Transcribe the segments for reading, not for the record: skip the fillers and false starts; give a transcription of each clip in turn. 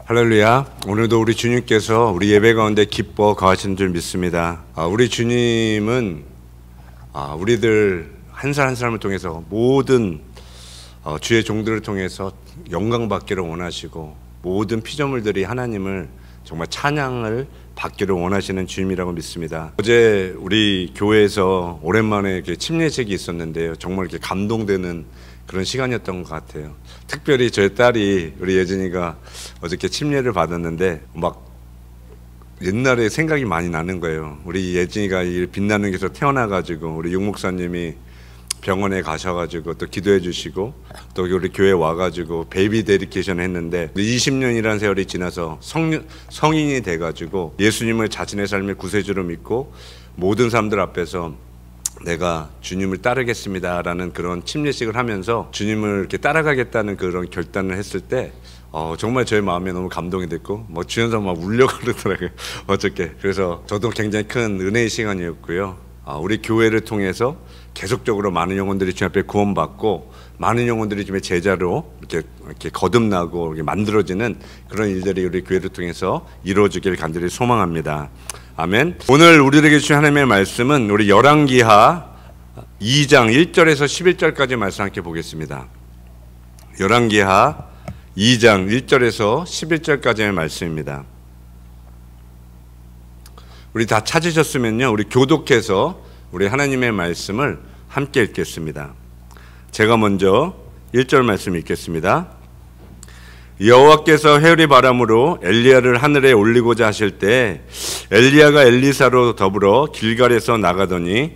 할렐루야. 오늘도 우리 주님께서 우리 예배 가운데 기뻐 거하시는 줄 믿습니다. 우리 주님은 우리들 한 사람 한 사람을 통해서 모든 주의 종들을 통해서 영광 받기를 원하시고 모든 피조물들이 하나님을 정말 찬양을 받기를 원하시는 주님이라고 믿습니다. 어제 우리 교회에서 오랜만에 이렇게 침례식이 있었는데요. 정말 이렇게 감동되는 그런 시간이었던 것 같아요. 특별히 저희 딸이 우리 예진이가 어저께 침례를 받았는데 막 옛날에 생각이 많이 나는 거예요. 우리 예진이가 이 빛나는 곳에서 태어나가지고 우리 육 목사님이 병원에 가셔가지고 또 기도해 주시고 또 우리 교회 와가지고 베이비 데디케이션 했는데 20년이라는 세월이 지나서 성인이 돼가지고 예수님을 자신의 삶의 구세주로 믿고 모든 사람들 앞에서 내가 주님을 따르겠습니다라는 그런 침례식을 하면서 주님을 이렇게 따라가겠다는 그런 결단을 했을 때 정말 저의 마음에 너무 감동이 됐고 주연사 막 울려고 그러더라고요. 어저께. 그래서 저도 굉장히 큰 은혜의 시간이었고요. 우리 교회를 통해서 계속적으로 많은 영혼들이 주님 앞에 구원받고 많은 영혼들이 주님의 제자로 이렇게 거듭나고 이렇게 만들어지는 그런 일들이 우리 교회를 통해서 이루어지길 간절히 소망합니다. 아멘. 오늘 우리에게 주신 하나님의 말씀은 우리 열왕기하 2장 1절에서 11절까지 말씀 함께 보겠습니다. 열왕기하 2장 1절에서 11절까지의 말씀입니다. 우리 다 찾으셨으면요, 우리 교독해서 우리 하나님의 말씀을 함께 읽겠습니다. 제가 먼저 1절 말씀 읽겠습니다. 여호와께서 회오리 바람으로 엘리야를 하늘에 올리고자 하실 때 엘리야가 엘리사로 더불어 길갈에서 나가더니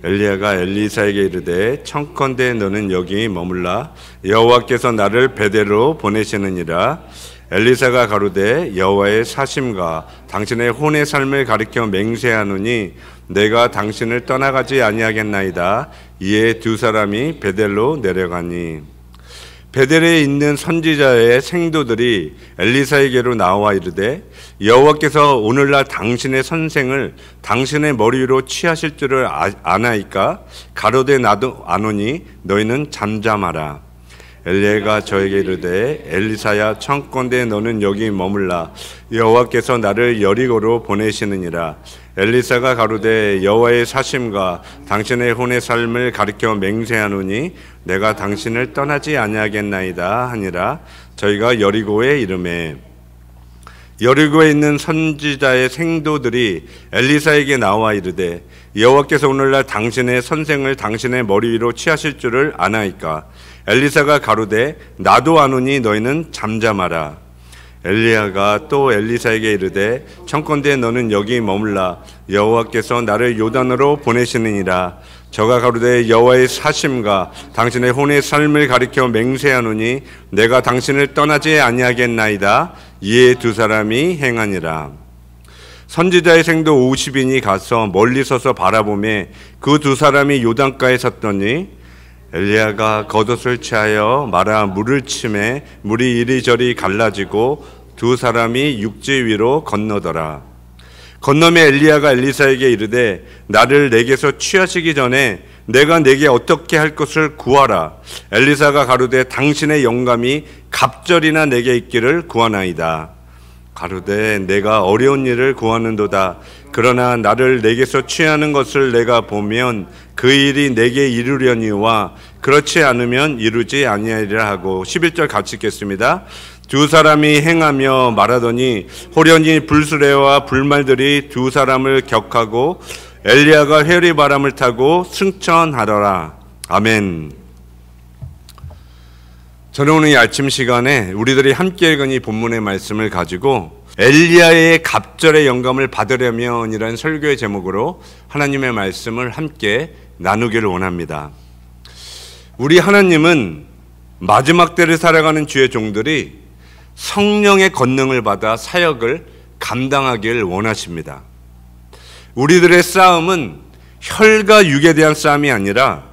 엘리야가 엘리사에게 이르되 청컨대 너는 여기 머물라 여호와께서 나를 베델로 보내시느니라. 엘리사가 가로되 여호와의 사심과 당신의 혼의 삶을 가리켜 맹세하노니 내가 당신을 떠나가지 아니하겠나이다. 이에 두 사람이 베델로 내려가니 베델에 있는 선지자의 생도들이 엘리사에게로 나와 이르되 여호와께서 오늘날 당신의 선생을 당신의 머리 위로 취하실 줄을 아나이까? 가로되 나도 아노니 너희는 잠잠하라. 엘리야가 저에게 이르되 엘리사야 청컨대 너는 여기 머물라 여호와께서 나를 여리고로 보내시느니라. 엘리사가 가로되 여호와의 사심과 당신의 혼의 삶을 가리켜 맹세하노니 내가 당신을 떠나지 아니하겠나이다 하니라. 저희가 여리고에 이르매 여리고에 있는 선지자의 생도들이 엘리사에게 나와 이르되 여호와께서 오늘날 당신의 선생을 당신의 머리 위로 취하실 줄을 아나이까? 엘리사가 가로되 나도 아노니 너희는 잠잠하라. 엘리야가 또 엘리사에게 이르되 청컨대 너는 여기 머물라 여호와께서 나를 요단으로 보내시느니라. 저가 가로되 여호와의 사심과 당신의 혼의 삶을 가리켜 맹세하노니 내가 당신을 떠나지 아니하겠나이다. 이에 두 사람이 행하니라. 선지자의 생도 50인이 가서 멀리 서서 바라보매 그 두 사람이 요단가에 섰더니 엘리야가 겉옷을 취하여 말아 물을 치매 물이 이리저리 갈라지고 두 사람이 육지 위로 건너더라. 건너매 엘리야가 엘리사에게 이르되 나를 내게서 취하시기 전에 내가 내게 어떻게 할 것을 구하라. 엘리사가 가로되 당신의 영감이 갑절이나 내게 있기를 구하나이다. 가로되 내가 어려운 일을 구하는도다. 그러나 나를 내게서 취하는 것을 내가 보면 그 일이 내게 이루려니와 그렇지 않으면 이루지 아니하리라 하고 11절 같이 읽겠습니다. 두 사람이 행하며 말하더니 호련히 불수레와 불말들이 두 사람을 격하고 엘리야가 회오리 바람을 타고 승천하더라. 아멘. 저는 오늘 이 아침 시간에 우리들이 함께 읽은 이 본문의 말씀을 가지고 엘리야의 갑절의 영감을 받으려면 이라는 설교의 제목으로 하나님의 말씀을 함께 나누기를 원합니다. 우리 하나님은 마지막 때를 살아가는 주의 종들이 성령의 권능을 받아 사역을 감당하길 원하십니다. 우리들의 싸움은 혈과 육에 대한 싸움이 아니라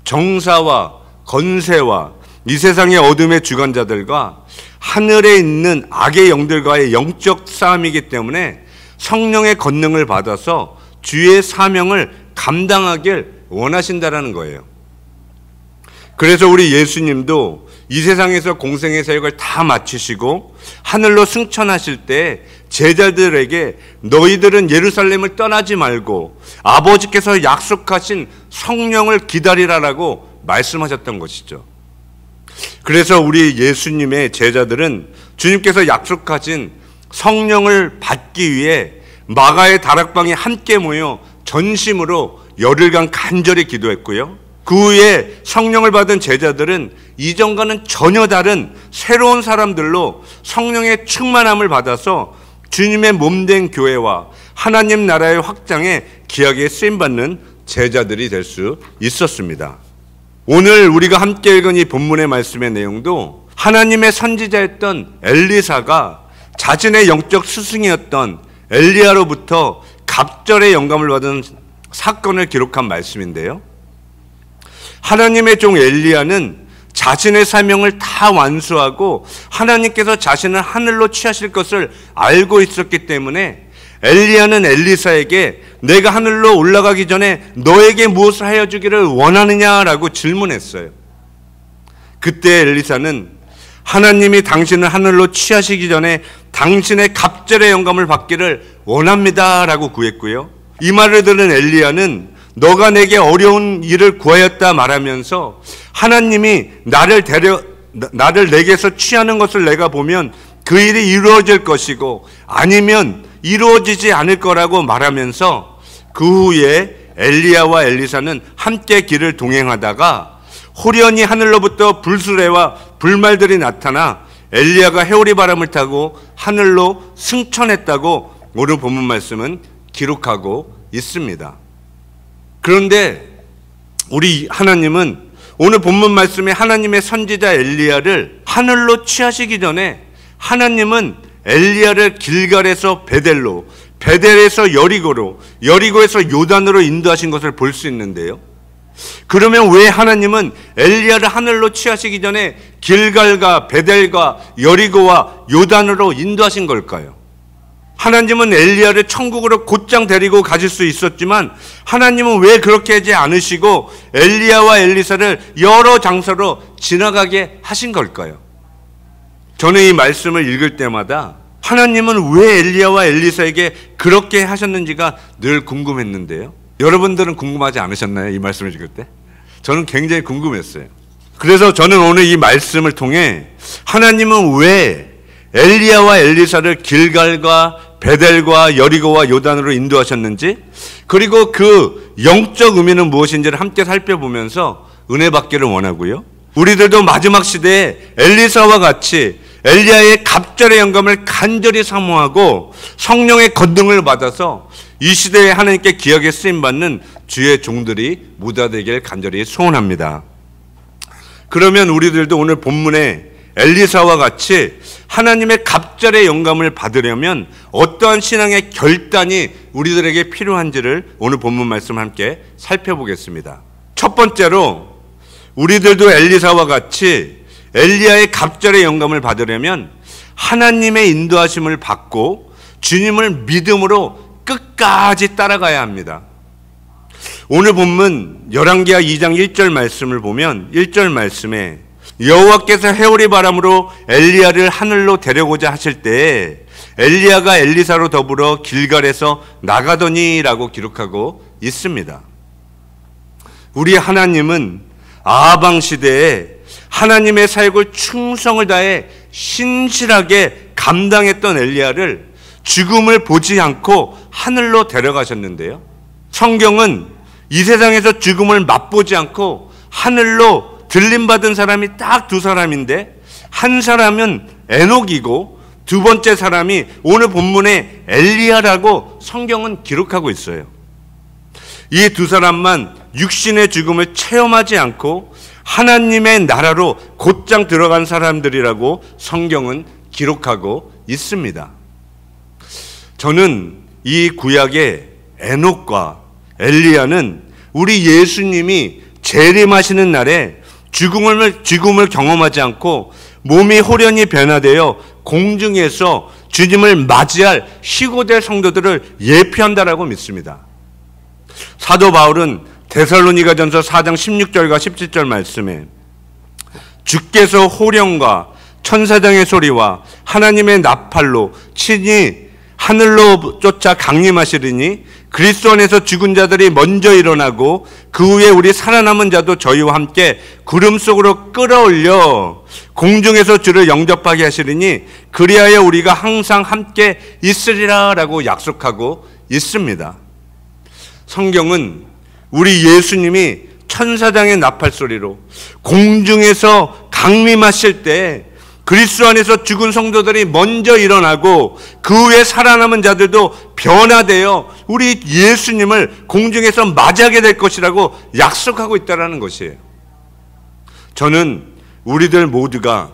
정사와 건세와 이 세상의 어둠의 주관자들과 하늘에 있는 악의 영들과의 영적 싸움이기 때문에 성령의 권능을 받아서 주의 사명을 감당하길 원하신다라는 거예요. 그래서 우리 예수님도 이 세상에서 공생의 사역을 다 마치시고 하늘로 승천하실 때 제자들에게 너희들은 예루살렘을 떠나지 말고 아버지께서 약속하신 성령을 기다리라라고 말씀하셨던 것이죠. 그래서 우리 예수님의 제자들은 주님께서 약속하신 성령을 받기 위해 마가의 다락방에 함께 모여 전심으로 열흘간 간절히 기도했고요. 그 후에 성령을 받은 제자들은 이전과는 전혀 다른 새로운 사람들로 성령의 충만함을 받아서 주님의 몸된 교회와 하나님 나라의 확장에 귀하게 쓰임받는 제자들이 될 수 있었습니다. 오늘 우리가 함께 읽은 이 본문의 말씀의 내용도 하나님의 선지자였던 엘리사가 자신의 영적 스승이었던 엘리야로부터 갑절의 영감을 받은 사건을 기록한 말씀인데요. 하나님의 종 엘리야는 자신의 사명을 다 완수하고 하나님께서 자신을 하늘로 취하실 것을 알고 있었기 때문에 엘리야는 엘리사에게 내가 하늘로 올라가기 전에 너에게 무엇을 하여 주기를 원하느냐라고 질문했어요. 그때 엘리사는 하나님이 당신을 하늘로 취하시기 전에 당신의 갑절의 영감을 받기를 원합니다라고 구했고요. 이 말을 들은 엘리야는 너가 내게 어려운 일을 구하였다 말하면서 하나님이 나를 내게서 취하는 것을 내가 보면 그 일이 이루어질 것이고 아니면 이루어지지 않을 거라고 말하면서 그 후에 엘리야와 엘리사는 함께 길을 동행하다가 호련히 하늘로부터 불수레와 불말들이 나타나 엘리야가 해오리 바람을 타고 하늘로 승천했다고 오늘 본문 말씀은 기록하고 있습니다. 그런데 우리 하나님은 오늘 본문 말씀에 하나님의 선지자 엘리야를 하늘로 취하시기 전에 하나님은 엘리야를 길갈에서 베델로, 베델에서 여리고로, 여리고에서 요단으로 인도하신 것을 볼 수 있는데요. 그러면 왜 하나님은 엘리야를 하늘로 취하시기 전에 길갈과 베델과 여리고와 요단으로 인도하신 걸까요? 하나님은 엘리야를 천국으로 곧장 데리고 가실 수 있었지만 하나님은 왜 그렇게 하지 않으시고 엘리야와 엘리사를 여러 장소로 지나가게 하신 걸까요? 저는 이 말씀을 읽을 때마다 하나님은 왜 엘리야와 엘리사에게 그렇게 하셨는지가 늘 궁금했는데요. 여러분들은 궁금하지 않으셨나요? 이 말씀을 읽을 때? 저는 굉장히 궁금했어요. 그래서 저는 오늘 이 말씀을 통해 하나님은 왜 엘리야와 엘리사를 길갈과 베델과 여리고와 요단으로 인도하셨는지, 그리고 그 영적 의미는 무엇인지를 함께 살펴보면서 은혜 받기를 원하고요. 우리들도 마지막 시대에 엘리사와 같이 엘리야의 갑절의 영감을 간절히 사모하고 성령의 건등을 받아서 이 시대에 하나님께 귀하게 쓰임받는 주의 종들이 모두 되길 간절히 소원합니다. 그러면 우리들도 오늘 본문에 엘리사와 같이 하나님의 갑절의 영감을 받으려면 어떠한 신앙의 결단이 우리들에게 필요한지를 오늘 본문 말씀 함께 살펴보겠습니다. 첫 번째로 우리들도 엘리사와 같이 엘리야의 갑절의 영감을 받으려면 하나님의 인도하심을 받고 주님을 믿음으로 끝까지 따라가야 합니다. 오늘 본문 열왕기하 2장 1절 말씀을 보면 1절 말씀에 여호와께서 해오리 바람으로 엘리야를 하늘로 데려오자 하실 때에 엘리야가 엘리사로 더불어 길갈에서 나가더니라고 기록하고 있습니다. 우리 하나님은 아하방 시대에 하나님의 사역을 충성을 다해 신실하게 감당했던 엘리야를 죽음을 보지 않고 하늘로 데려가셨는데요. 성경은 이 세상에서 죽음을 맛보지 않고 하늘로 들림받은 사람이 딱 두 사람인데, 한 사람은 에녹이고 두 번째 사람이 오늘 본문에 엘리야라고 성경은 기록하고 있어요. 이 두 사람만 육신의 죽음을 체험하지 않고 하나님의 나라로 곧장 들어간 사람들이라고 성경은 기록하고 있습니다. 저는 이 구약의 에녹과 엘리야는 우리 예수님이 재림하시는 날에 죽음을 경험하지 않고 몸이 호련히 변화되어 공중에서 주님을 맞이할 희고될 성도들을 예표한다라고 믿습니다. 사도 바울은 데살로니가전서 4장 16절과 17절 말씀에 주께서 호령과 천사장의 소리와 하나님의 나팔로 친히 하늘로 쫓아 강림하시리니 그리스도 안에서 죽은 자들이 먼저 일어나고 그 후에 우리 살아남은 자도 저희와 함께 구름 속으로 끌어올려 공중에서 주를 영접하게 하시리니 그리하여 우리가 항상 함께 있으리라 라고 약속하고 있습니다. 성경은 우리 예수님이 천사장의 나팔 소리로 공중에서 강림하실 때 그리스도 안에서 죽은 성도들이 먼저 일어나고 그 후에 살아남은 자들도 변화되어 우리 예수님을 공중에서 맞이하게 될 것이라고 약속하고 있다는 것이에요. 저는 우리들 모두가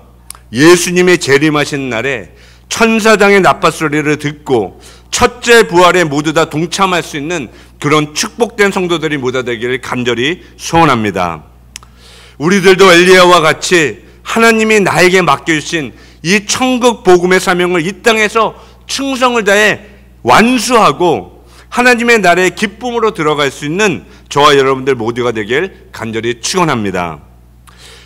예수님의 재림하신 날에 천사장의 나팔 소리를 듣고 첫째 부활에 모두 다 동참할 수 있는 그런 축복된 성도들이 모두 되기를 간절히 소원합니다. 우리들도 엘리야와 같이 하나님이 나에게 맡겨주신 이 천국 복음의 사명을 이 땅에서 충성을 다해 완수하고 하나님의 나라의 기쁨으로 들어갈 수 있는 저와 여러분들 모두가 되길 간절히 축원합니다.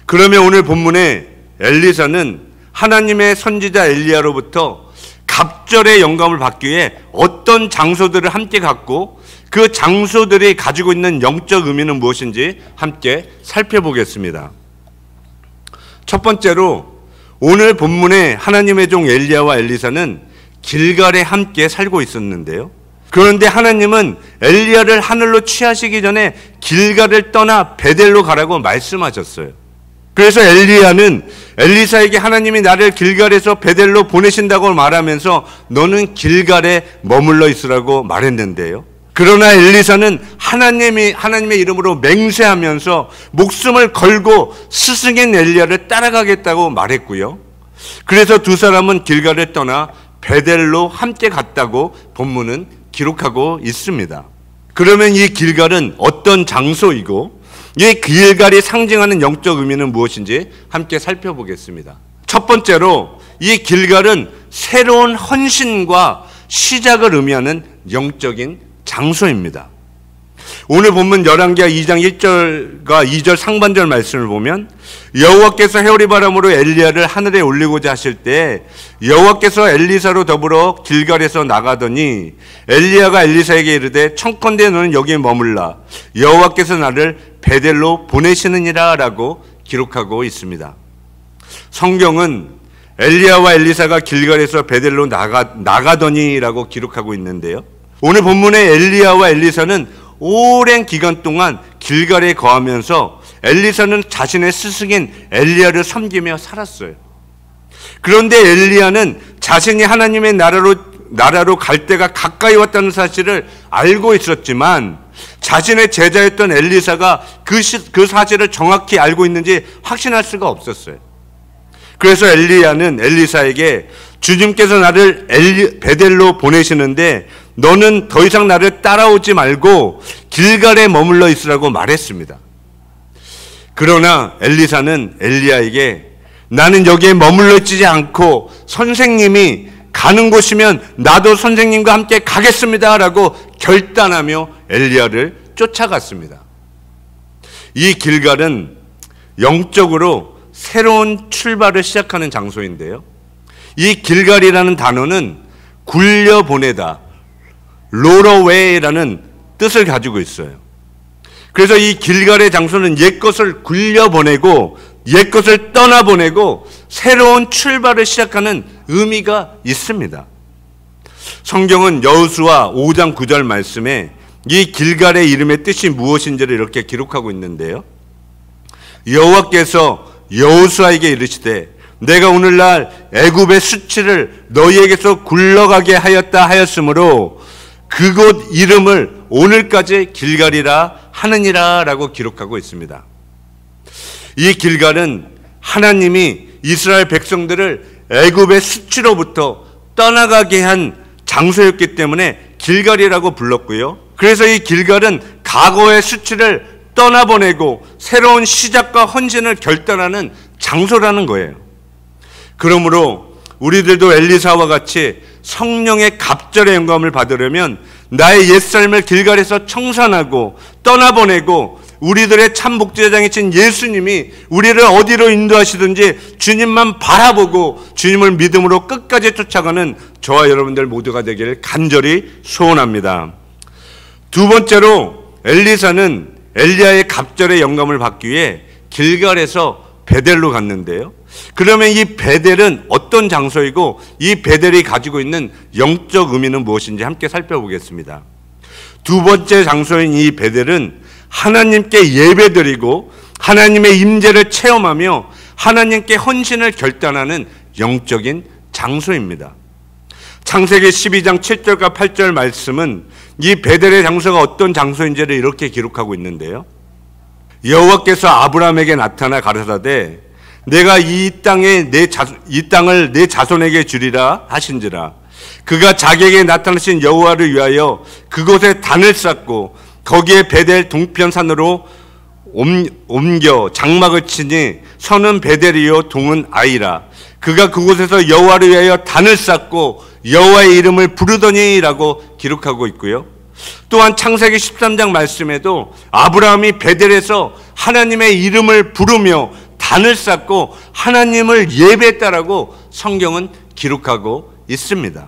그러면 오늘 본문에 엘리사는 하나님의 선지자 엘리야로부터 갑절의 영감을 받기 위해 어떤 장소들을 함께 갖고 그 장소들이 가지고 있는 영적 의미는 무엇인지 함께 살펴보겠습니다. 첫 번째로 오늘 본문의 하나님의 종 엘리야와 엘리사는 길갈에 함께 살고 있었는데요. 그런데 하나님은 엘리야를 하늘로 취하시기 전에 길갈을 떠나 베델로 가라고 말씀하셨어요. 그래서 엘리야는 엘리사에게 하나님이 나를 길갈에서 베델로 보내신다고 말하면서 너는 길갈에 머물러 있으라고 말했는데요. 그러나 엘리사는 하나님의 이름으로 맹세하면서 목숨을 걸고 스승인 엘리야를 따라가겠다고 말했고요. 그래서 두 사람은 길갈을 떠나 베델로 함께 갔다고 본문은 기록하고 있습니다. 그러면 이 길갈은 어떤 장소이고 이 길갈이 상징하는 영적 의미는 무엇인지 함께 살펴보겠습니다. 첫 번째로 이 길갈은 새로운 헌신과 시작을 의미하는 영적인 장소입니다. 오늘 본문 열왕기하 2장 1절과 2절 상반절 말씀을 보면 여호와께서 해오리 바람으로 엘리야를 하늘에 올리고자 하실 때 여호와께서 엘리사로 더불어 길갈에서 나가더니 엘리야가 엘리사에게 이르되 청컨대 너는 여기에 머물라 여호와께서 나를 베델로 보내시느니라 라고 기록하고 있습니다. 성경은 엘리야와 엘리사가 길갈에서 베델로 나가더니 라고 기록하고 있는데요. 오늘 본문의 엘리야와 엘리사는 오랜 기간 동안 길갈에 거하면서 엘리사는 자신의 스승인 엘리야를 섬기며 살았어요. 그런데 엘리야는 자신이 하나님의 나라로 갈 때가 가까이 왔다는 사실을 알고 있었지만 자신의 제자였던 엘리사가 그 사실을 정확히 알고 있는지 확신할 수가 없었어요. 그래서 엘리야는 엘리사에게 주님께서 나를 베델로 보내시는데 너는 더 이상 나를 따라오지 말고 길갈에 머물러 있으라고 말했습니다. 그러나 엘리사는 엘리야에게 나는 여기에 머물러 있지 않고 선생님이 가는 곳이면 나도 선생님과 함께 가겠습니다 라고 결단하며 엘리야를 쫓아갔습니다. 이 길갈은 영적으로 새로운 출발을 시작하는 장소인데요. 이 길갈이라는 단어는 굴려보내다, 롤어웨이라는 뜻을 가지고 있어요. 그래서 이 길갈의 장소는 옛것을 굴려보내고 옛것을 떠나보내고 새로운 출발을 시작하는 의미가 있습니다. 성경은 여호수아 5장 9절 말씀에 이 길갈의 이름의 뜻이 무엇인지를 이렇게 기록하고 있는데요. 여호와께서 여호수아에게 이르시되 내가 오늘날 애굽의 수치를 너희에게서 굴러가게 하였다 하였으므로 그곳 이름을 오늘까지 길갈이라 하느니라 라고 기록하고 있습니다. 이 길갈은 하나님이 이스라엘 백성들을 애굽의 수치로부터 떠나가게 한 장소였기 때문에 길갈이라고 불렀고요. 그래서 이 길갈은 과거의 수치를 떠나보내고 새로운 시작과 헌신을 결단하는 장소라는 거예요. 그러므로 우리들도 엘리사와 같이 성령의 갑절의 영감을 받으려면 나의 옛삶을 길갈에서 청산하고 떠나보내고 우리들의 참 목자장이신 예수님이 우리를 어디로 인도하시든지 주님만 바라보고 주님을 믿음으로 끝까지 쫓아가는 저와 여러분들 모두가 되기를 간절히 소원합니다. 두 번째로 엘리사는 엘리야의 갑절의 영감을 받기 위해 길갈에서 베델로 갔는데요. 그러면 이 베델은 어떤 장소이고 이 베델이 가지고 있는 영적 의미는 무엇인지 함께 살펴보겠습니다. 두 번째 장소인 이 베델은 하나님께 예배드리고 하나님의 임재를 체험하며 하나님께 헌신을 결단하는 영적인 장소입니다. 창세기 12장 7절과 8절 말씀은 이 베델의 장소가 어떤 장소인지를 이렇게 기록하고 있는데요. 여호와께서 아브라함에게 나타나 가라사대 내가 이 땅을 내 자손에게 주리라 하신지라. 그가 자기에게 나타나신 여호와를 위하여 그곳에 단을 쌓고 거기에 베델 동편 산으로 옮겨 장막을 치니 서는 베델이요 동은 아이라. 그가 그곳에서 여호와를 위하여 단을 쌓고 여호와의 이름을 부르더니라고 기록하고 있고요. 또한 창세기 13장 말씀에도 아브라함이 베델에서 하나님의 이름을 부르며 단을 쌓고 하나님을 예배했다라고 성경은 기록하고 있습니다.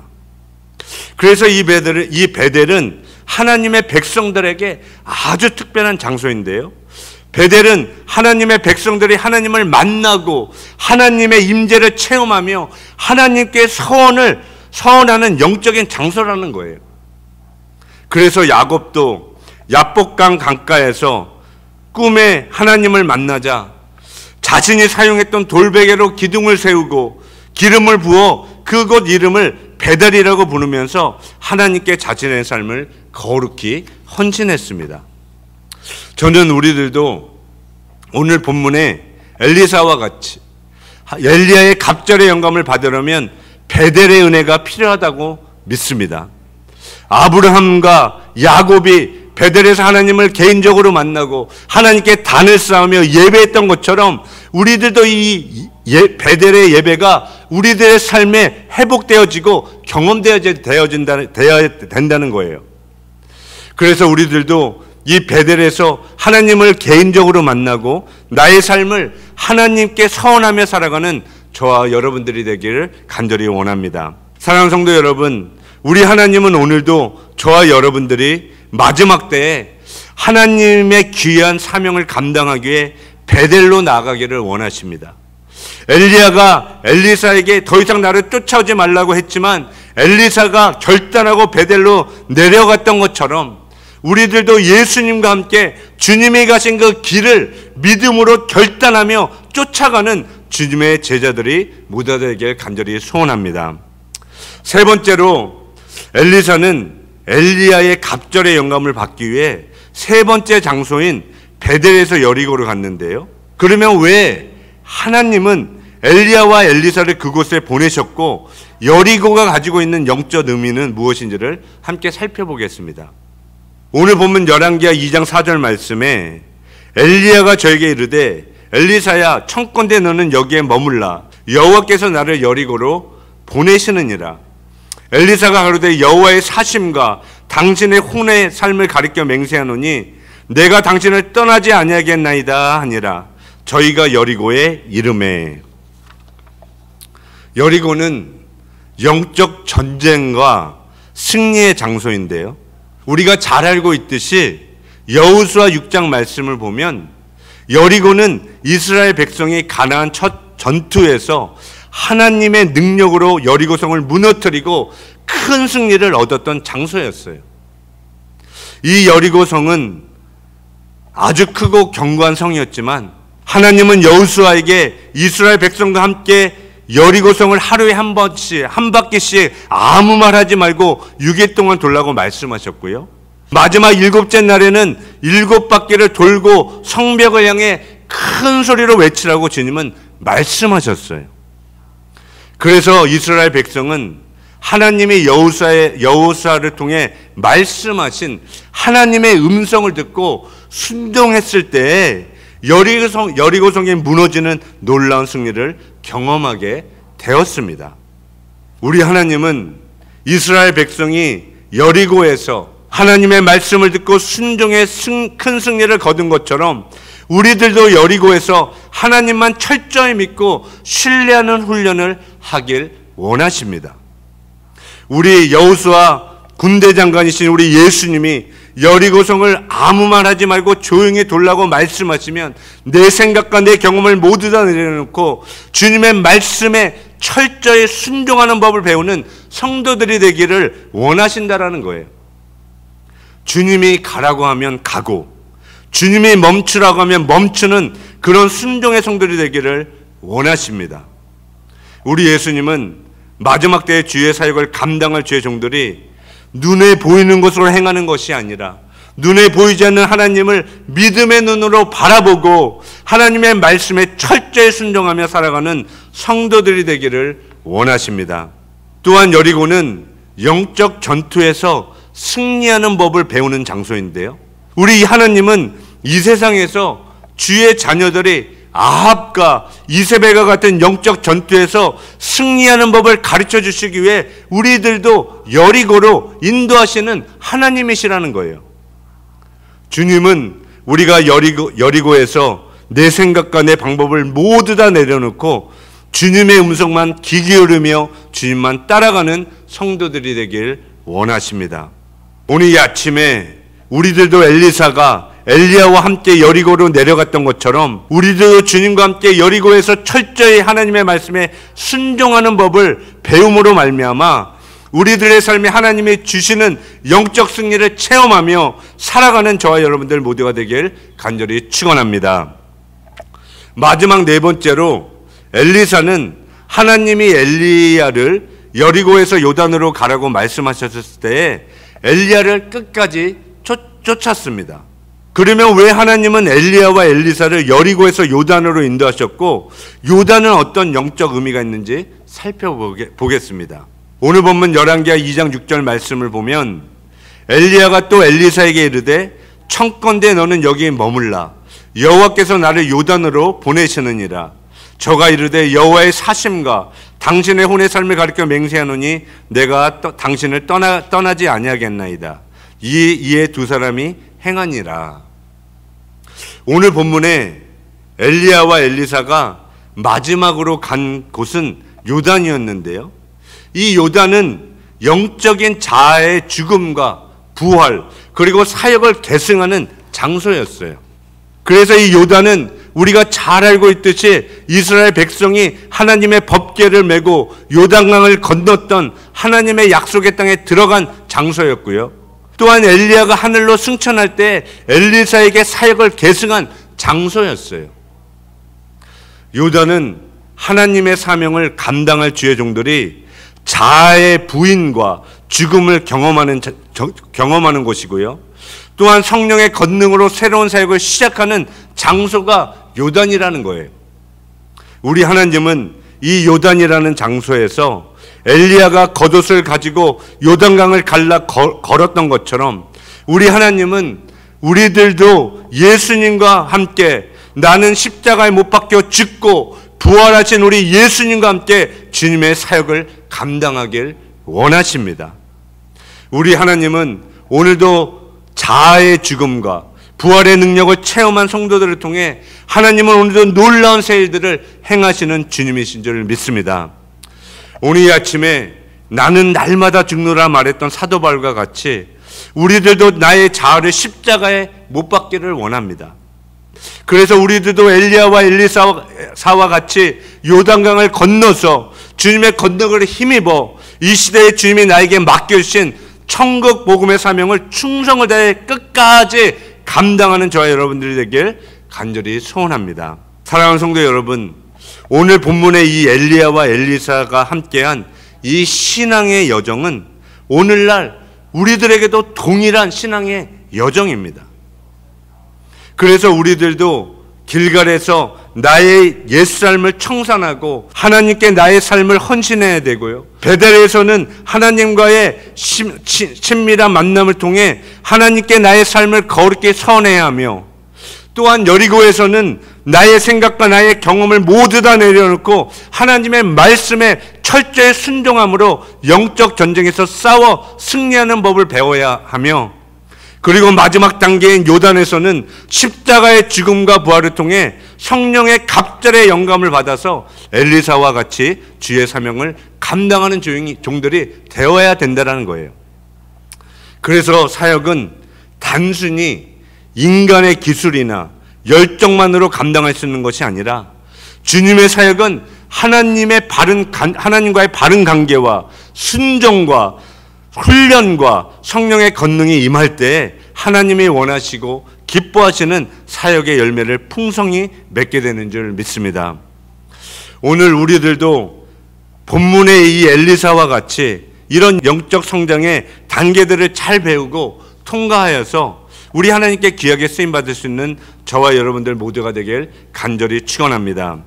그래서 이 베델은 하나님의 백성들에게 아주 특별한 장소인데요. 베델은 하나님의 백성들이 하나님을 만나고 하나님의 임재를 체험하며 하나님께 서원하는 영적인 장소라는 거예요. 그래서 야곱도 야복강 강가에서 꿈에 하나님을 만나자 자신이 사용했던 돌베개로 기둥을 세우고 기름을 부어 그곳 이름을 베델이라고 부르면서 하나님께 자신의 삶을 거룩히 헌신했습니다. 저는 우리들도 오늘 본문에 엘리사와 같이 엘리야의 갑절의 영감을 받으려면 베델의 은혜가 필요하다고 믿습니다. 아브라함과 야곱이 베델에서 하나님을 개인적으로 만나고 하나님께 단을 쌓으며 예배했던 것처럼 우리들도 이 베델의 예배가 우리들의 삶에 회복되어지고 경험되어야 된다는 거예요. 그래서 우리들도 이 베델에서 하나님을 개인적으로 만나고 나의 삶을 하나님께 서원하며 살아가는 저와 여러분들이 되기를 간절히 원합니다. 사랑하는 성도 여러분, 우리 하나님은 오늘도 저와 여러분들이 마지막 때에 하나님의 귀한 사명을 감당하기 위해 베델로 나아가기를 원하십니다. 엘리야가 엘리사에게 더 이상 나를 쫓아오지 말라고 했지만 엘리사가 결단하고 베델로 내려갔던 것처럼 우리들도 예수님과 함께 주님이 가신 그 길을 믿음으로 결단하며 쫓아가는 주님의 제자들이 모두 되길 간절히 소원합니다. 세 번째로 엘리사는 엘리야의 갑절의 영감을 받기 위해 세 번째 장소인 베델에서 여리고로 갔는데요. 그러면 왜 하나님은 엘리야와 엘리사를 그곳에 보내셨고 여리고가 가지고 있는 영적 의미는 무엇인지를 함께 살펴보겠습니다. 오늘 본문 열왕기하 2장 4절 말씀에 엘리야가 저에게 이르되 엘리사야 청컨대 너는 여기에 머물라 여호와께서 나를 여리고로 보내시느니라. 엘리사가 가로되 여호와의 사심과 당신의 혼의 삶을 가리켜 맹세하노니 내가 당신을 떠나지 아니하겠나이다 하니라. 저희가 여리고에 이름에. 여리고는 영적 전쟁과 승리의 장소인데요. 우리가 잘 알고 있듯이 여호수아 6장 말씀을 보면 여리고는 이스라엘 백성이 가나안 첫 전투에서 하나님의 능력으로 여리고성을 무너뜨리고 큰 승리를 얻었던 장소였어요. 이 여리고성은 아주 크고 견고한 성이었지만 하나님은 여호수아에게 이스라엘 백성과 함께 여리고성을 하루에 한 바퀴씩 아무 말 하지 말고 6일 동안 돌라고 말씀하셨고요. 마지막 7째 날에는 7바퀴를 돌고 성벽을 향해 큰 소리로 외치라고 주님은 말씀하셨어요. 그래서 이스라엘 백성은 하나님이 여호수아를 통해 말씀하신 하나님의 음성을 듣고 순종했을 때 여리고성이 무너지는 놀라운 승리를 경험하게 되었습니다. 우리 하나님은 이스라엘 백성이 여리고에서 하나님의 말씀을 듣고 순종의 큰 승리를 거둔 것처럼 우리들도 여리고에서 하나님만 철저히 믿고 신뢰하는 훈련을 하길 원하십니다. 우리 여호수아 군대 장관이신 우리 예수님이 여리고성을 아무 말 하지 말고 조용히 돌라고 말씀하시면 내 생각과 내 경험을 모두 다 내려놓고 주님의 말씀에 철저히 순종하는 법을 배우는 성도들이 되기를 원하신다라는 거예요. 주님이 가라고 하면 가고 주님이 멈추라고 하면 멈추는 그런 순종의 성도들이 되기를 원하십니다. 우리 예수님은 마지막 때의 주의 사역을 감당할 주의 종들이 눈에 보이는 것으로 행하는 것이 아니라 눈에 보이지 않는 하나님을 믿음의 눈으로 바라보고 하나님의 말씀에 철저히 순종하며 살아가는 성도들이 되기를 원하십니다. 또한 여리고는 영적 전투에서 승리하는 법을 배우는 장소인데요, 우리 하나님은 이 세상에서 주의 자녀들이 아합과 이세벨과 같은 영적 전투에서 승리하는 법을 가르쳐 주시기 위해 우리들도 여리고로 인도하시는 하나님이시라는 거예요. 주님은 우리가 여리고에서 내 생각과 내 방법을 모두 다 내려놓고 주님의 음성만 귀 기울이며 주님만 따라가는 성도들이 되길 원하십니다. 오늘 이 아침에 우리들도 엘리사가 엘리야와 함께 여리고로 내려갔던 것처럼 우리도 주님과 함께 여리고에서 철저히 하나님의 말씀에 순종하는 법을 배움으로 말미암아 우리들의 삶에 하나님이 주시는 영적 승리를 체험하며 살아가는 저와 여러분들 모두가 되길 간절히 축원합니다. 마지막 네 번째로 엘리사는 하나님이 엘리야를 여리고에서 요단으로 가라고 말씀하셨을 때에 엘리야를 끝까지 쫓았습니다. 그러면 왜 하나님은 엘리야와 엘리사를 여리고에서 요단으로 인도하셨고 요단은 어떤 영적 의미가 있는지 살펴보겠습니다. 오늘 본문 열왕기하 2장 6절 말씀을 보면 엘리야가 또 엘리사에게 이르되 청컨대 너는 여기 머물라. 여호와께서 나를 요단으로 보내시느니라. 저가 이르되 여호와의 사심과 당신의 혼의 삶을 가리켜 맹세하노니 내가 당신을 떠나지 아니하겠나이다. 이에 두 사람이 행하니라. 오늘 본문에 엘리야와 엘리사가 마지막으로 간 곳은 요단이었는데요, 이 요단은 영적인 자아의 죽음과 부활 그리고 사역을 계승하는 장소였어요. 그래서 이 요단은 우리가 잘 알고 있듯이 이스라엘 백성이 하나님의 법궤를 메고 요단강을 건넜던 하나님의 약속의 땅에 들어간 장소였고요, 또한 엘리야가 하늘로 승천할 때 엘리사에게 사역을 계승한 장소였어요. 요단은 하나님의 사명을 감당할 주의 종들이 자아의 부인과 죽음을 경험하는 곳이고요, 또한 성령의 권능으로 새로운 사역을 시작하는 장소가 요단이라는 거예요. 우리 하나님은 이 요단이라는 장소에서 엘리야가 겉옷을 가지고 요단강을 갈라 걸었던 것처럼 우리 하나님은 우리들도 예수님과 함께 나는 십자가에 못 박혀 죽고 부활하신 우리 예수님과 함께 주님의 사역을 감당하길 원하십니다. 우리 하나님은 오늘도 자아의 죽음과 부활의 능력을 체험한 성도들을 통해 하나님은 오늘도 놀라운 새 일들을 행하시는 주님이신 줄 믿습니다. 오늘 이 아침에 나는 날마다 죽노라 말했던 사도 바울과 같이 우리들도 나의 자아를 십자가에 못 박기를 원합니다. 그래서 우리들도 엘리야와 엘리사와 같이 요단강을 건너서 주님의 권능을 힘입어 이 시대에 주님이 나에게 맡겨주신 천국 복음의 사명을 충성을 다해 끝까지 감당하는 저와 여러분들이 되길 간절히 소원합니다. 사랑하는 성도 여러분, 오늘 본문의 이 엘리야와 엘리사가 함께한 이 신앙의 여정은 오늘날 우리들에게도 동일한 신앙의 여정입니다. 그래서 우리들도 길갈에서 나의 옛삶을 청산하고 하나님께 나의 삶을 헌신해야 되고요, 베델에서는 하나님과의 친밀한 만남을 통해 하나님께 나의 삶을 거룩히 선해야 하며, 또한 여리고에서는 나의 생각과 나의 경험을 모두 다 내려놓고 하나님의 말씀에 철저히 순종함으로 영적 전쟁에서 싸워 승리하는 법을 배워야 하며, 그리고 마지막 단계인 요단에서는 십자가의 죽음과 부활을 통해 성령의 갑절의 영감을 받아서 엘리사와 같이 주의 사명을 감당하는 종들이 되어야 된다는 거예요. 그래서 사역은 단순히 인간의 기술이나 열정만으로 감당할 수 있는 것이 아니라 주님의 사역은 하나님과의 바른 관계와 순종과 훈련과 성령의 권능이 임할 때 하나님이 원하시고 기뻐하시는 사역의 열매를 풍성히 맺게 되는 줄 믿습니다. 오늘 우리들도 본문의 이 엘리사와 같이 이런 영적 성장의 단계들을 잘 배우고 통과하여서 우리 하나님께 귀하게 쓰임받을 수 있는 저와 여러분들 모두가 되길 간절히 축원합니다.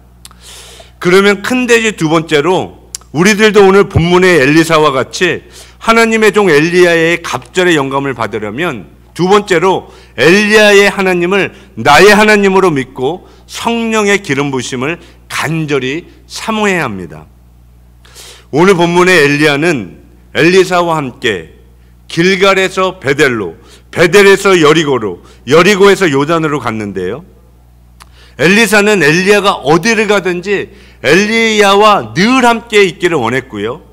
그러면 큰 돼지 두 번째로 우리들도 오늘 본문의 엘리사와 같이 하나님의 종 엘리야의 갑절의 영감을 받으려면 두 번째로 엘리야의 하나님을 나의 하나님으로 믿고 성령의 기름 부으심을 간절히 사모해야 합니다. 오늘 본문의 엘리야는 엘리사와 함께 길갈에서 베델로, 베델에서 여리고로, 여리고에서 요단으로 갔는데요. 엘리사는 엘리야가 어디를 가든지 엘리야와 늘 함께 있기를 원했고요.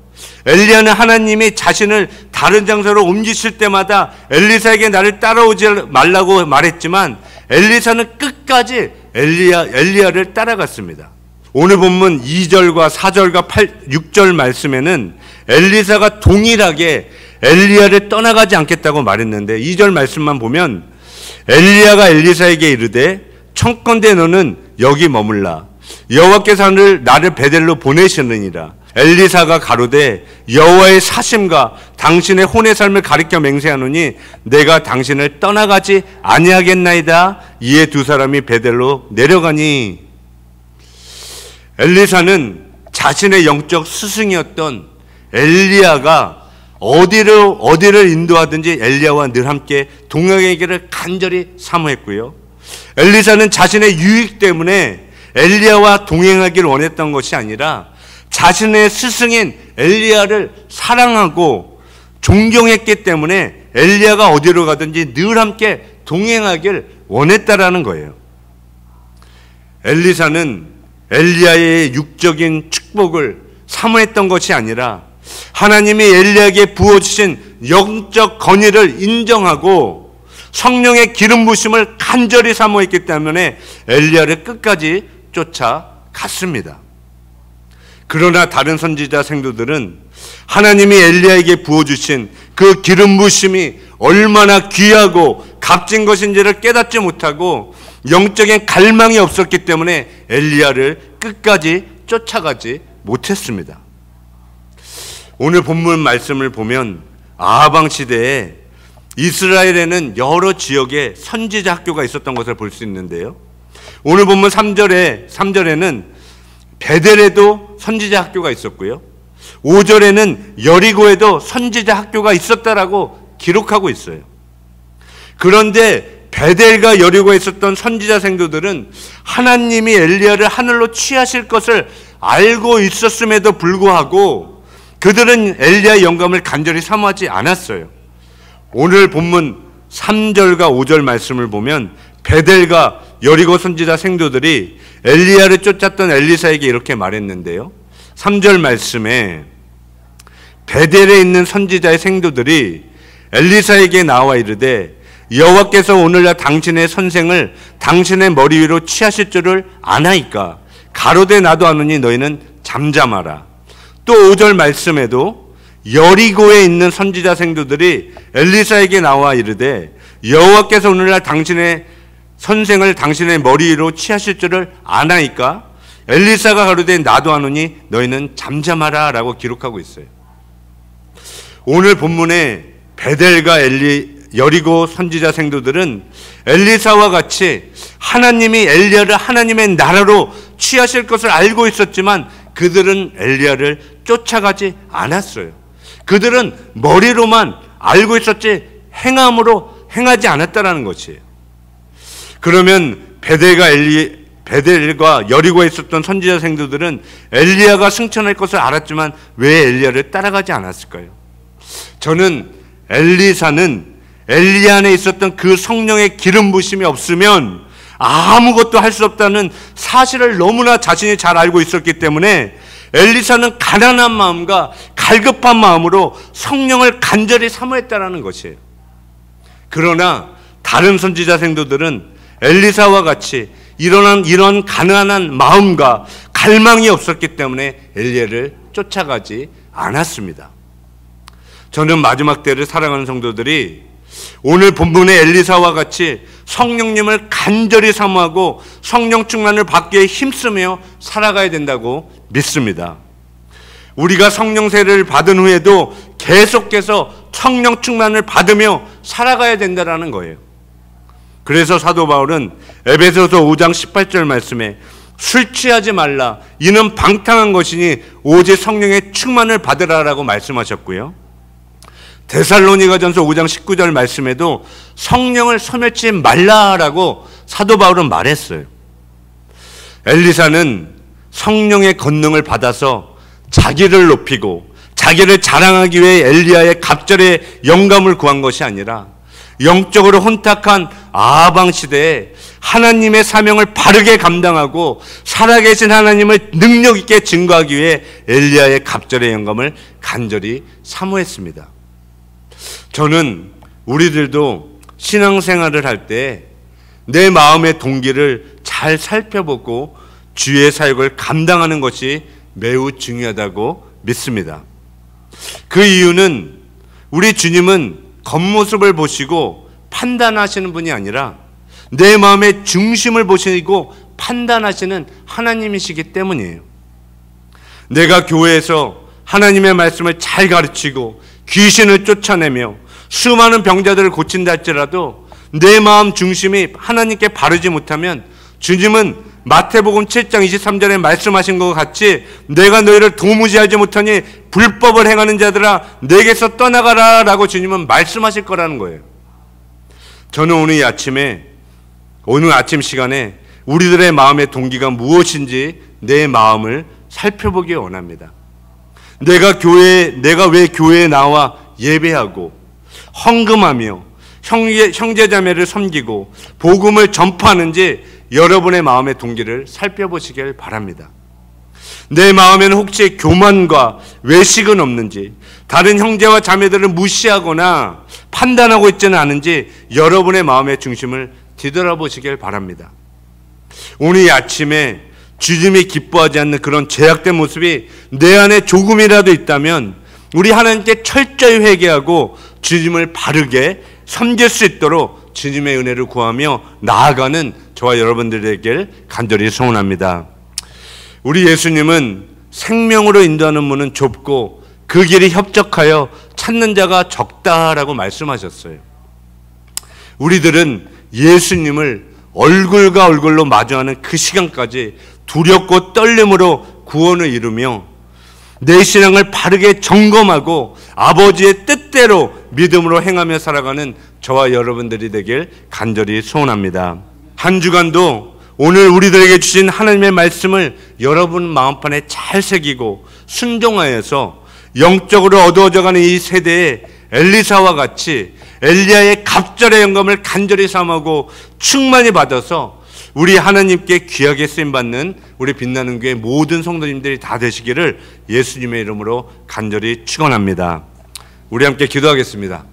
엘리야는 하나님이 자신을 다른 장소로 옮기실 때마다 엘리사에게 나를 따라오지 말라고 말했지만 엘리사는 끝까지 엘리야를 따라갔습니다. 오늘 본문 2절과 4절과 6절 말씀에는 엘리사가 동일하게 엘리야를 떠나가지 않겠다고 말했는데 2절 말씀만 보면 엘리야가 엘리사에게 이르되 청컨대 너는 여기 머물라 여호와께서 나를 베델로 보내시느니라. 엘리사가 가로되 여호와의 사심과 당신의 혼의 삶을 가리켜 맹세하노니 내가 당신을 떠나가지 아니하겠나이다. 이에 두 사람이 베델로 내려가니 엘리사는 자신의 영적 스승이었던 엘리야가 어디를 인도하든지 엘리야와 늘 함께 동행하기를 간절히 사모했고요. 엘리사는 자신의 유익 때문에 엘리야와 동행하기를 원했던 것이 아니라 자신의 스승인 엘리야를 사랑하고 존경했기 때문에 엘리야가 어디로 가든지 늘 함께 동행하길 원했다라는 거예요. 엘리사는 엘리야의 육적인 축복을 사모했던 것이 아니라 하나님이 엘리야에게 부어주신 영적 권위를 인정하고 성령의 기름 부으심을 간절히 사모했기 때문에 엘리야를 끝까지 쫓아갔습니다. 그러나 다른 선지자 생도들은 하나님이 엘리야에게 부어주신 그 기름 부으심이 얼마나 귀하고 값진 것인지를 깨닫지 못하고 영적인 갈망이 없었기 때문에 엘리야를 끝까지 쫓아가지 못했습니다. 오늘 본문 말씀을 보면 아하방 시대에 이스라엘에는 여러 지역에 선지자 학교가 있었던 것을 볼 수 있는데요. 오늘 본문 3절에는 베델에도 선지자 학교가 있었고요. 5절에는 여리고에도 선지자 학교가 있었다라고 기록하고 있어요. 그런데 베델과 여리고에 있었던 선지자 생도들은 하나님이 엘리야를 하늘로 취하실 것을 알고 있었음에도 불구하고 그들은 엘리야의 영감을 간절히 사모하지 않았어요. 오늘 본문 3절과 5절 말씀을 보면 베델과 여리고 선지자 생도들이 엘리야를 쫓았던 엘리사에게 이렇게 말했는데요. 3절 말씀에 베델에 있는 선지자의 생도들이 엘리사에게 나와 이르되 여호와께서 오늘날 당신의 선생을 당신의 머리 위로 취하실 줄을 아나이까 가로되 나도 아노니 너희는 잠잠하라. 또 5절 말씀에도 여리고에 있는 선지자 생도들이 엘리사에게 나와 이르되 여호와께서 오늘날 당신의 선생을 당신의 머리 위로 취하실 줄을 아나이까 엘리사가 가로되 나도 아노니 너희는 잠잠하라 라고 기록하고 있어요. 오늘 본문에 베델과 여리고 선지자 생도들은 엘리사와 같이 하나님이 엘리야를 하나님의 나라로 취하실 것을 알고 있었지만 그들은 엘리야를 쫓아가지 않았어요. 그들은 머리로만 알고 있었지 행함으로 행하지 않았다라는 것이에요. 그러면 베델과 여리고에 있었던 선지자 생도들은 엘리야가 승천할 것을 알았지만 왜 엘리야를 따라가지 않았을까요? 저는 엘리사는 엘리야 안에 있었던 그 성령의 기름 부심이 없으면 아무것도 할 수 없다는 사실을 너무나 자신이 잘 알고 있었기 때문에 엘리사는 가난한 마음과 갈급한 마음으로 성령을 간절히 사모했다라는 것이에요. 그러나 다른 선지자 생도들은 엘리사와 같이 이런 가난한 마음과 갈망이 없었기 때문에 엘리야를 쫓아가지 않았습니다. 저는 마지막 때를 살아가는 성도들이 오늘 본문의 엘리사와 같이 성령님을 간절히 사모하고 성령 충만을 받기에 힘쓰며 살아가야 된다고 믿습니다. 우리가 성령 세례를 받은 후에도 계속해서 성령 충만을 받으며 살아가야 된다는 거예요. 그래서 사도 바울은 에베소서 5장 18절 말씀에 술 취하지 말라 이는 방탕한 것이니 오직 성령의 충만을 받으라라고 말씀하셨고요. 데살로니가전서 5장 19절 말씀에도 성령을 소멸치 말라라고 사도 바울은 말했어요. 엘리사는 성령의 권능을 받아서 자기를 높이고 자기를 자랑하기 위해 엘리야의 갑절의 영감을 구한 것이 아니라 영적으로 혼탁한 아방 시대에 하나님의 사명을 바르게 감당하고 살아계신 하나님을 능력 있게 증거하기 위해 엘리야의 갑절의 영감을 간절히 사모했습니다. 저는 우리들도 신앙생활을 할 때 내 마음의 동기를 잘 살펴보고 주의 사역을 감당하는 것이 매우 중요하다고 믿습니다. 그 이유는 우리 주님은 겉모습을 보시고 판단하시는 분이 아니라 내 마음의 중심을 보시고 판단하시는 하나님이시기 때문이에요. 내가 교회에서 하나님의 말씀을 잘 가르치고 귀신을 쫓아내며 수많은 병자들을 고친다 할지라도 내 마음 중심이 하나님께 바르지 못하면 주님은 마태복음 7장 23절에 말씀하신 것 같이 내가 너희를 도무지 알지 못하니 불법을 행하는 자들아 내게서 떠나가라 라고 주님은 말씀하실 거라는 거예요. 저는 오늘 아침 시간에 우리들의 마음의 동기가 무엇인지 내 마음을 살펴보기 원합니다. 내가 왜 교회에 나와 예배하고 헌금하며 형제자매를 섬기고 복음을 전파하는지 여러분의 마음의 동기를 살펴보시길 바랍니다. 내 마음에는 혹시 교만과 외식은 없는지, 다른 형제와 자매들을 무시하거나 판단하고 있지는 않은지 여러분의 마음의 중심을 뒤돌아보시길 바랍니다. 오늘 이 아침에 주님이 기뻐하지 않는 그런 죄악된 모습이 내 안에 조금이라도 있다면 우리 하나님께 철저히 회개하고 주님을 바르게 섬길 수 있도록 주님의 은혜를 구하며 나아가는 저와 여러분들에게 간절히 소원합니다. 우리 예수님은 생명으로 인도하는 문은 좁고 그 길이 협적하여 찾는 자가 적다라고 말씀하셨어요. 우리들은 예수님을 얼굴과 얼굴로 마주하는 그 시간까지 두렵고 떨림으로 구원을 이루며 내 신앙을 바르게 점검하고 아버지의 뜻대로 믿음으로 행하며 살아가는 저와 여러분들이 되길 간절히 소원합니다. 한 주간도 오늘 우리들에게 주신 하나님의 말씀을 여러분 마음판에 잘 새기고 순종하여서 영적으로 어두워져가는 이 세대에 엘리사와 같이 엘리야의 갑절의 영감을 간절히 삼하고 충만히 받아서 우리 하나님께 귀하게 쓰임받는 우리 빛나는 교회 모든 성도님들이 다 되시기를 예수님의 이름으로 간절히 축원합니다. 우리 함께 기도하겠습니다.